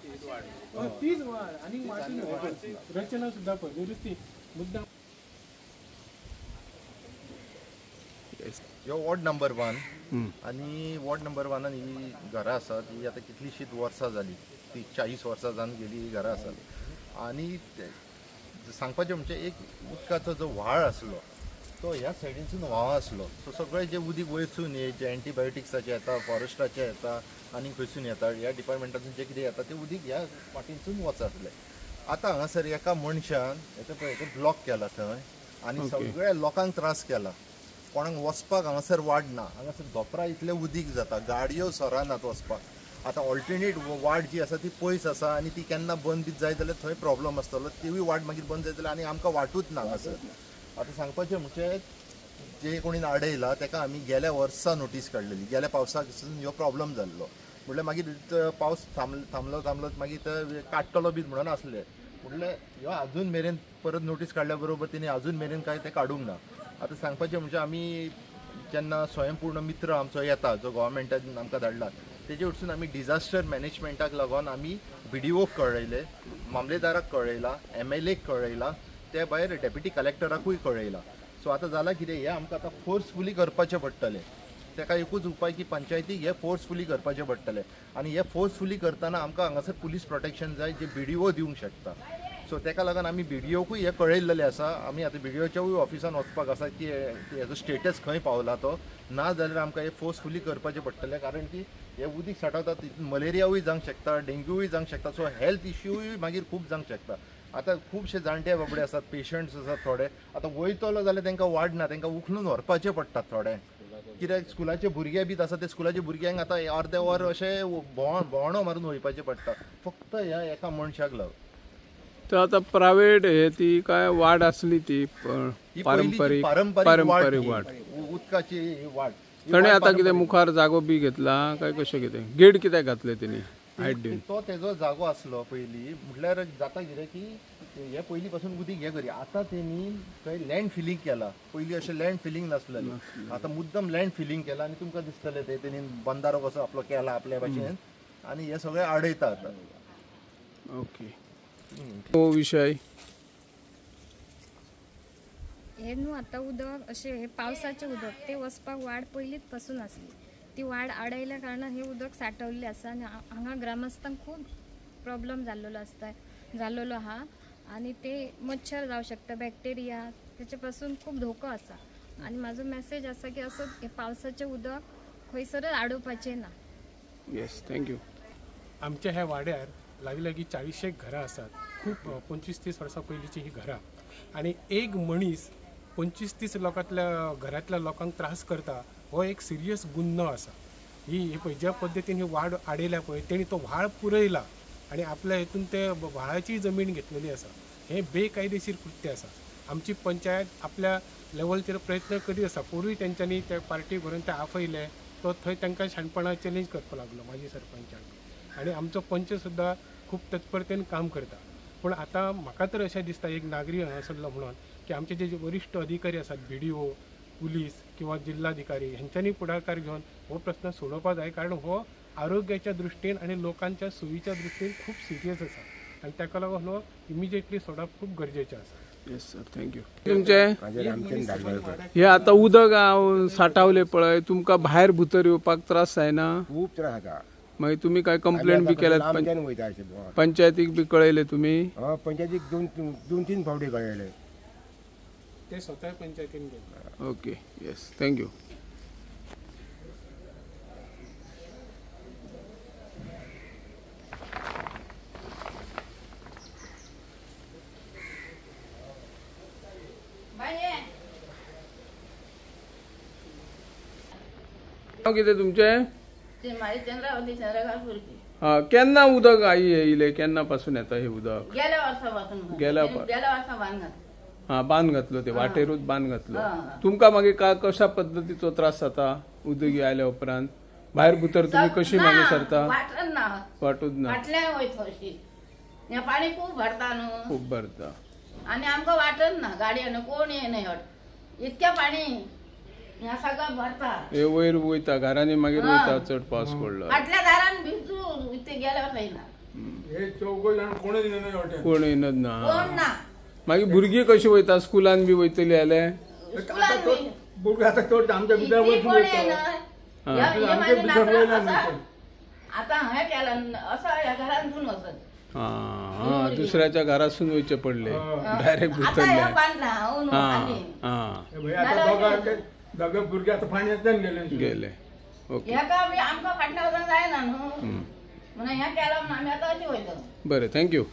तीच वाढ आणि माती रचना सुद्धा दुरुस्ती मुद्दा. ह्यो वॉर्ड नंबर 1 आणि वॉर्ड नंबर 1 ही घरां आसात ही आतां कितलीशींच वर्सां जाली, ती 40 वर्सां जावन गेली ही घरां आसात. आनी सांगपाचें म्हणजे एक उदकाचो जो व्हाळ आसलो तो ह्या सायडीनसून व्हांव आसलो. सो सगळें जें उदीक वयरसून जे एंटीबायोटिक्साचें येता, फॉरेस्टाचें येता आनी खंयसून येता, ह्या डिपार्टमेंटासून जें कितें येता तें उदीक ह्या वाटेनसून वचतलें. आतां हांगासर एका मनशान हें ब्लॉक केला थंय आनी सगळ्या लोकांक त्रास केला. कोणाक वचपाक हांगासर वाट ना, हांगासर धोपरा इतलें उदीक जाता, गाडयो सरानात वचपाक. आतां ऑल्टरनेट वाट जी आसा ती पयस आसा आनी ती केन्ना बंद बी जाय जाल्यार थंय प्रॉब्लम आसतलो. तिवूय वाट मागीर बंद जाय जाल्यार आनी आमकां वाटूच ना हांगासर. आतां सांगपाचें म्हणजे जे कोणी आडयला ताका आमी गेल्या वर्सा नोटीस काडलेली. गेल्या पावसाक ह्यो प्रॉब्लम जाल्लो म्हटल्यार मागीर पावस थांबलो मागीर ते काडटलो बी म्हणून आसले. म्हटल्यार ह्यो आजून मेरेन परत नोटीस काडल्या बरोबर तेणी आजून मेरेन कांय ते काडूंक ना. आतां सांगपाचें म्हणजे आमी जेन्ना स्वयंपूर्ण मित्र आमचो येता जो गोवोरमेंटान आमकां धाडला तेजे वरसून आमी डिजास्टर मॅनेजमेंटाक लागून आमी BDOक कळयले, मामलेदाराक कळयला, MLAक कळयला, ते भायर डेप्युटी कलेक्टराकूय कळयला. सो आतां जालां कितें, हें आमकां आतां फोर्सफुली करपाचें पडटलें. ताका एकूच उपाय की पंचायतीक हें फोर्सफुली करपाचें पडटलें आनी हें फोर्सफुली करतना आमकां हांगासर पुलीस प्रोटेक्शन जाय जे BDO दिवंक शकता. सो ताका लागून आमी BDOकूय हें कळयल्लेलें आसा. आमी आतां BDOच्याय ऑफिसान वचपाक आसा की हेजो स्टेटस खंय पावला तो, ना जाल्यार आमकां हें फोर्सफुली करपाचें पडटलें. कारण की हें उदीक साठवता तितून मलेरियावूय जावंक शकता, डेंग्यूय जावंक शकता. सो हेल्थ इश्यूय मागीर खूब जावंक शकता. आतां खुबशे जाणटे बाबडे आसात, पेशंट्स आसात थोडे, आतां वयतलो जाल्यार तांकां वाड ना, तांकां उखलून व्हरपाचें पडटात थोडे. कित्याक स्कुलाचे भुरगे बी आसा ते स्कुलाच्या भुरग्यांक आतां अर्दे वर अशें भोंवणो मारून वयपाचें पडटा फक्त ह्या एका मनशाक लागून. तर आता प्रायव्हेट हे ती काय वाड आसली ती पारंपारीक वाड उदकाची वाड. ताणें आतां कितें मुखार जागो बी घेतला काय कशें कितें गेट कित्याक घातले तेणी हायट दिवन? तो तेजो जागो आसलो पयलीं. म्हटल्यार जाता कितें की हे पयलीं पासून उदीक हे करी. आतां तेणी थंय लँड फिलींग केला. पयलीं अशें लँड फिलींग नासलेलें, आतां मुद्दम लँड फिलींग केला आनी तुमकां दिसतलें ते तेणी बंदारो कसो आपलो केला आपल्या भाशेन आनी हे सगळें आडयता आतां. ओके. तो विषय हे न्हू आतां उदक अशें हे पावसाचें उदक ते वचपाक वाड पयलींच पासून आसली. ती वाड आडयल्या कारणान हे उदक साठवल्लें आसा आनी हांगा ग्रामस्थांक खूब प्रॉब्लम जाल्लो आहा आनी ते मच्छर जावं शकता, बॅक्टेरिया तेचे पासून खूब धोको आसा. आनी म्हाजो मॅसेज आसा की असो हे पावसाचें उदक खंयसरच आडोवपाचें ना. Yes, thank you. आमच्या ह्या वाड्यार लागीं 40 घरां आसात. खूब 25-30 वर्सां पयलींची ही घरां आनी एक मनीस 25-30 लोकांतल्या घरांतल्या लोकांक त्रास करता हो एक सिरियस गुन्हो आसा. ही पळय ज्या पद्दतीन ही वाड आडयल्या पळय तेणी तो व्हाळ पुरयला आनी आपल्या हेतून ते व्हाळाची जमीन घेतलेली आसा. हे बेकायदेशीर कृत्य आसा. आमची पंचायत आपल्या लेवलचेर प्रयत्न करीत आसा. पूर्वी तेंच्यांनी ते पार्टी भरून ते आफयले तो थंय तांकां शाणपणा चॅलेंज करपाक लागलो माजी सरपंचाक आनी आमचो पंच सुद्दां खूब तत्परतेन काम करता. पूण आतां म्हाका तर अशें दिसता एक नागरी हांगासरलो म्हणून की आमचे जे वरिश्ठ अधिकारी आसात BDO, पुलीस किंवा जिल्हाधिकारी हेंच्यांनी पुढाकार घेवन हो प्रश्न सोडोवपाक जाय. कारण हो आरोग्याच्या दृश्टीन आनी लोकांच्या सोयीच्या दृश्टीन खूब सिरियस आसा आनी ताका लागून हो इमिजिएटली सोडप खूब गरजेचें आसा. Yes sir, thank you. तुमचे हे आतां उदक साठवले पळय तुमकां भायर भितर येवपाक त्रास जायना? खूब त्रास जाता. मागीर तुमी काय कंप्लेंट बी केल्यात? पंचायतीक बी कळयले तुमी? पंचायतीक 2-3 फावटी कळयले. ते स्वतः पंचायतीन गेले. Okay, yes, thank you. नाव कितें तुमचें? हा, केन्ना उदक येयले? केन्ना पासून येता हे उदक? गेल्या वर्सा हा, बांद घातलो ते वाटेरूच बांद घातलो. तुमकां मागीर कशा पद्दतीचो त्रास जाता उदक आयल्या उपरांत? भायर भितर तुम्ही कशी मागीर सरता? वाटूच ना. पाणी खूब भरता न्हू, खूब भरता आनी आमकां वाटत ना. गाडयेन कोण येना इतकें पाणी सगळं भरता. हे वयर वयता घरांनी मागीर वयता चड पावस पडलो. फाटल्या दारान भिजून इथे गेल्या जायना. कोण येणार ना कोण ना मागीर भुरगीं कशी वयता स्कुलान बी वयतली जाल्यार स्कुलान बी. आता तो आमच्या इतकी भितर कोण येणार? हे माझे नातू असं- आता हे केलं असं ह्या घरांतून वचत हा दुसऱ्याच्या घरासून वयचे पडले डायरेक्ट आता भुतरले ह्या बांधला हो न्हू, आली. दोघं भुरगे आता पाण्याच्यान गेले ओके ह्याका बी आमकां फाटल्या वचून जायना न्हू म्हणून ह्या केलं म्हणून आमी आतां अशी वयतलो बरें थँक्यू